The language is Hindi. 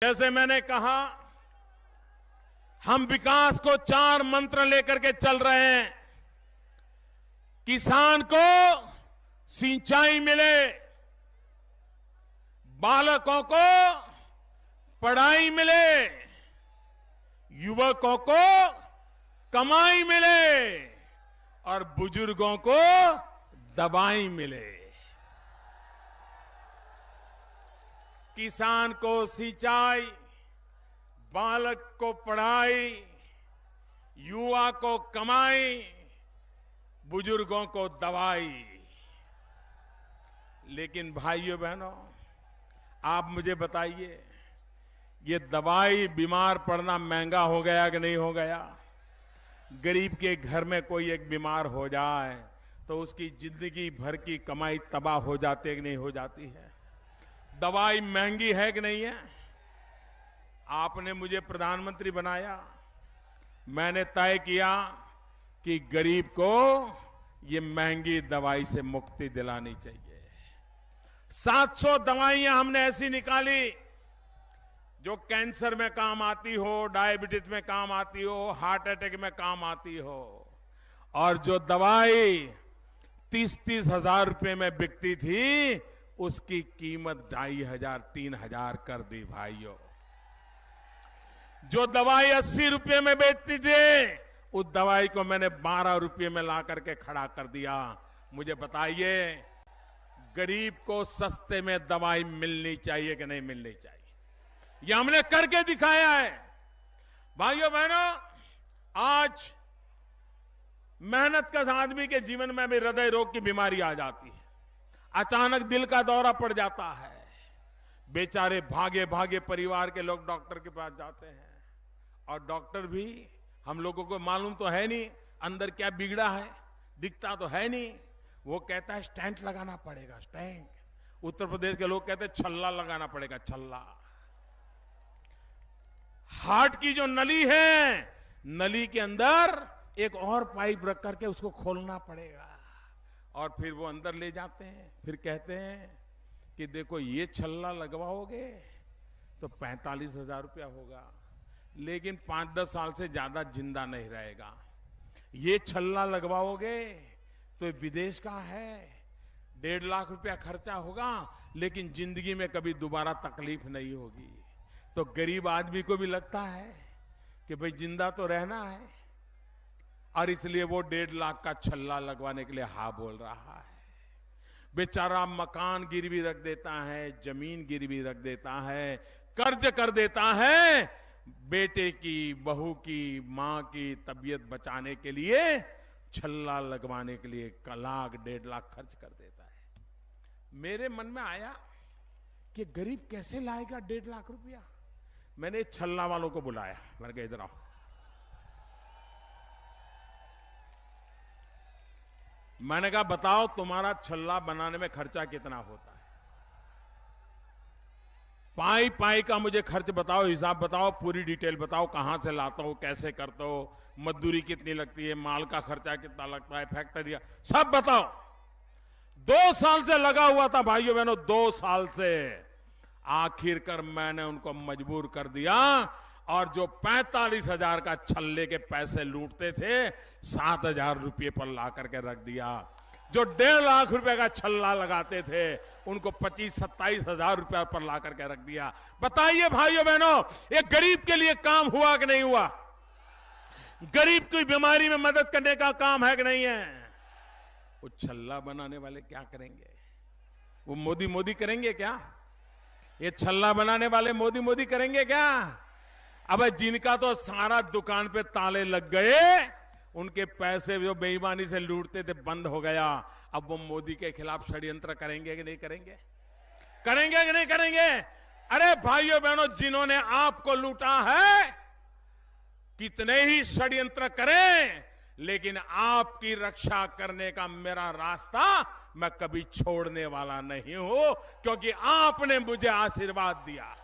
जैसे मैंने कहा, हम विकास को 4 मंत्र लेकर के चल रहे हैं। किसान को सिंचाई मिले, बालकों को पढ़ाई मिले, युवकों को कमाई मिले और बुजुर्गों को दवाई मिले। किसान को सिंचाई, बालक को पढ़ाई, युवा को कमाई, बुजुर्गों को दवाई। लेकिन भाइयों बहनों, आप मुझे बताइए, ये दवाई, बीमार पड़ना महंगा हो गया कि नहीं हो गया? गरीब के घर में कोई एक बीमार हो जाए तो उसकी जिंदगी भर की कमाई तबाह हो जाती है कि नहीं हो जाती है? दवाई महंगी है कि नहीं है? आपने मुझे प्रधानमंत्री बनाया, मैंने तय किया कि गरीब को ये महंगी दवाई से मुक्ति दिलानी चाहिए। 700 दवाइयां हमने ऐसी निकाली जो कैंसर में काम आती हो, डायबिटीज में काम आती हो, हार्ट अटैक में काम आती हो। और जो दवाई 30-30 हजार रुपए में बिकती थी, उसकी कीमत 2500-3000 कर दी भाइयों। जो दवाई 80 रुपए में बेचती थी, उस दवाई को मैंने 12 रुपए में ला करके खड़ा कर दिया। मुझे बताइए, गरीब को सस्ते में दवाई मिलनी चाहिए कि नहीं मिलनी चाहिए? ये हमने करके दिखाया है। भाइयों बहनों, आज मेहनत आदमी के जीवन में भी हृदय रोग की बीमारी आ जाती है, अचानक दिल का दौरा पड़ जाता है। बेचारे भागे भागे परिवार के लोग डॉक्टर के पास जाते हैं, और डॉक्टर भी हम लोगों को मालूम तो है नहीं अंदर क्या बिगड़ा है, दिखता तो है नहीं। वो कहता है स्टेंट लगाना पड़ेगा, स्टेंट। उत्तर प्रदेश के लोग कहते हैं छल्ला लगाना पड़ेगा, छल्ला। हार्ट की जो नली है, नली के अंदर एक और पाइप रख करके उसको खोलना पड़ेगा, और फिर वो अंदर ले जाते हैं। फिर कहते हैं कि देखो ये छल्ला लगवाओगे तो 45,000 रुपया होगा, लेकिन 5-10 साल से ज्यादा जिंदा नहीं रहेगा। ये छल्ला लगवाओगे तो विदेश का है, 1.5 लाख रुपया खर्चा होगा, लेकिन जिंदगी में कभी दोबारा तकलीफ नहीं होगी। तो गरीब आदमी को भी लगता है कि भाई जिंदा तो रहना है, और इसलिए वो 1.5 लाख का छल्ला लगवाने के लिए हाँ बोल रहा है। बेचारा मकान गिरवी रख देता है, जमीन गिरवी रख देता है, कर्ज कर देता है, बेटे की, बहू की, मां की तबीयत बचाने के लिए छल्ला लगवाने के लिए 1 लाख 1.5 लाख खर्च कर देता है। मेरे मन में आया कि गरीब कैसे लाएगा 1.5 लाख रुपया। मैंने छल्ला वालों को बुलाया, मैंने कहा इधर आओ। मैंने कहा बताओ तुम्हारा छल्ला बनाने में खर्चा कितना होता है? पाई पाई का मुझे खर्च बताओ, हिसाब बताओ, पूरी डिटेल बताओ, कहां से लाता हो, कैसे करते हो, मजदूरी कितनी लगती है, माल का खर्चा कितना लगता है, फैक्ट्री, सब बताओ। 2 साल से लगा हुआ था भाइयों बहनों, 2 साल से। आखिरकार मैंने उनको मजबूर कर दिया, और जो 45,000 का छल्ले के पैसे लूटते थे, 7,000 रुपये पर ला करके रख दिया। जो 1.5 लाख रुपए का छल्ला लगाते थे, उनको 25-27,000 रुपया पर ला करके रख दिया। बताइए भाइयों बहनों, ये गरीब के लिए काम हुआ कि नहीं हुआ? गरीब की बीमारी में मदद करने का काम है कि नहीं है? वो छल्ला बनाने वाले क्या करेंगे? वो मोदी करेंगे क्या? ये छल्ला बनाने वाले मोदी करेंगे क्या? अब जिनका तो सारा दुकान पे ताले लग गए, उनके पैसे जो बेईमानी से लूटते थे बंद हो गया, अब वो मोदी के खिलाफ षड्यंत्र करेंगे कि नहीं करेंगे? करेंगे कि नहीं करेंगे? अरे भाइयों बहनों, जिन्होंने आपको लूटा है, कितने ही षड्यंत्र करें, लेकिन आपकी रक्षा करने का मेरा रास्ता मैं कभी छोड़ने वाला नहीं हूं, क्योंकि आपने मुझे आशीर्वाद दिया।